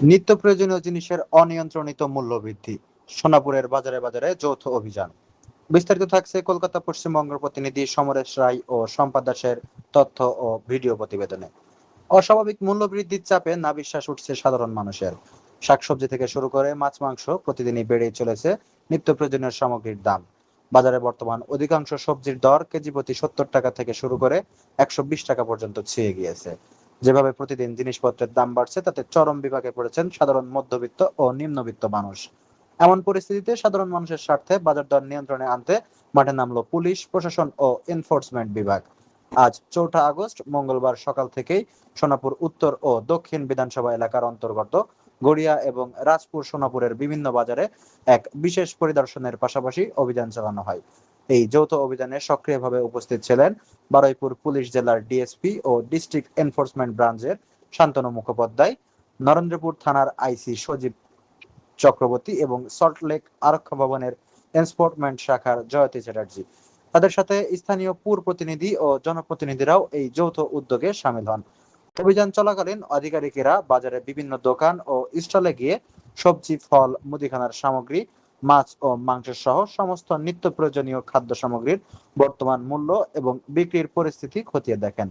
নিত্য প্রয়োজনীয় জিনিসের অনিয়ন্ত্রিত মূল্য বৃদ্ধি, সোনাপুরের বাজারে বাজারে যৌথ অভিযান। বিস্তারিত থাকছে কলকাতা পশ্চিমবঙ্গের প্রতিনিধি সমরেশ রায় ও সম্পাদ দাসের তথ্য ও ভিডিও প্রতিবেদনে। অস্বাভাবিক মূল্য বৃদ্ধির চাপে নাভিশ্বাস উঠছে সাধারণ মানুষের। শাকসবজি থেকে শুরু করে মাছ মাংস প্রতিদিনই বেড়েই চলেছে নিত্য প্রয়োজনীয় সামগ্রীর দাম। বাজারে বর্তমান অধিকাংশ সবজির দর কেজি প্রতি 70 টাকা থেকে শুরু করে 120 টাকা পর্যন্ত ছুঁয়ে গিয়েছে। যেভাবে প্রতিদিন জিনিসপত্রের দাম বাড়ছে তাতে চরম বিপাকে পড়েছেন সাধারণ মধ্যবিত্ত ও নিম্নবিত্ত মানুষ। এমন পরিস্থিতিতে সাধারণ মানুষের স্বার্থে বাজার দর নিয়ন্ত্রণে আনতে মাঠে নামলো পুলিশ প্রশাসন ও এনফোর্সমেন্ট বিভাগ। আজ 4 আগস্ট মঙ্গলবার সকাল থেকেই সোনাপুর উত্তর ও দক্ষিণ বিধানসভা এলাকার অন্তর্গত গড়িয়া এবং রাজপুর সোনাপুরের বিভিন্ন বাজারে এক বিশেষ পরিদর্শনের পাশাপাশি অভিযান চালানো হয়। এই যৌথ অভিযানে সক্রিয়ভাবে উপস্থিত ছিলেন বারুইপুর পুলিশ জেলার ডিএসপি ও ডিস্ট্রিক্ট এনফোর্সমেন্ট ব্রাঞ্চের শান্তনু মুখোপাধ্যায়, নরেন্দ্রপুর থানার আইসি সজীব চক্রবর্তী এবং সল্টলেক আরক্ষা ভবনের এনফোর্সমেন্ট শাখার জয়তী চ্যাটার্জি। তাদের সাথে স্থানীয় পুর প্রতিনিধি ও জনপ্রতিনিধিরাও এই যৌথ উদ্যোগে সামিল হন। অভিযান চলাকালীন আধিকারিকেরা বাজারে বিভিন্ন দোকান ও স্টলে গিয়ে সবজি, ফল, মুদিখানার সামগ্রী, মাছ ও মাংস সহ সমস্ত নিত্য প্রয়োজনীয় খাদ্য সামগ্রীর বর্তমান মূল্য এবং বিক্রির পরিস্থিতি খতিয়ে দেখেন।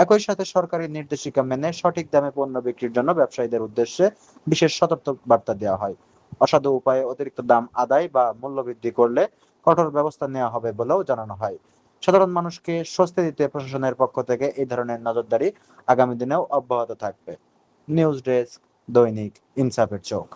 একই সাথে সরকারি নির্দেশিকা মেনে সঠিক দামে পণ্য বিক্রির জন্য ব্যবসায়ীদের উদ্দেশ্যে বিশেষ সতর্ক বার্তা দেওয়া হয়। অসাধু উপায়ে অতিরিক্ত দাম আদায় বা মূল্য বৃদ্ধি করলে কঠোর ব্যবস্থা নেওয়া হবে বলেও জানানো হয়। সাধারণ মানুষকে স্বস্তি দিতে প্রশাসনের পক্ষ থেকে এই ধরনের নজরদারি আগামী দিনেও অব্যাহত থাকবে। নিউজ ডেস্ক, দৈনিক ইনসাফের চোখ।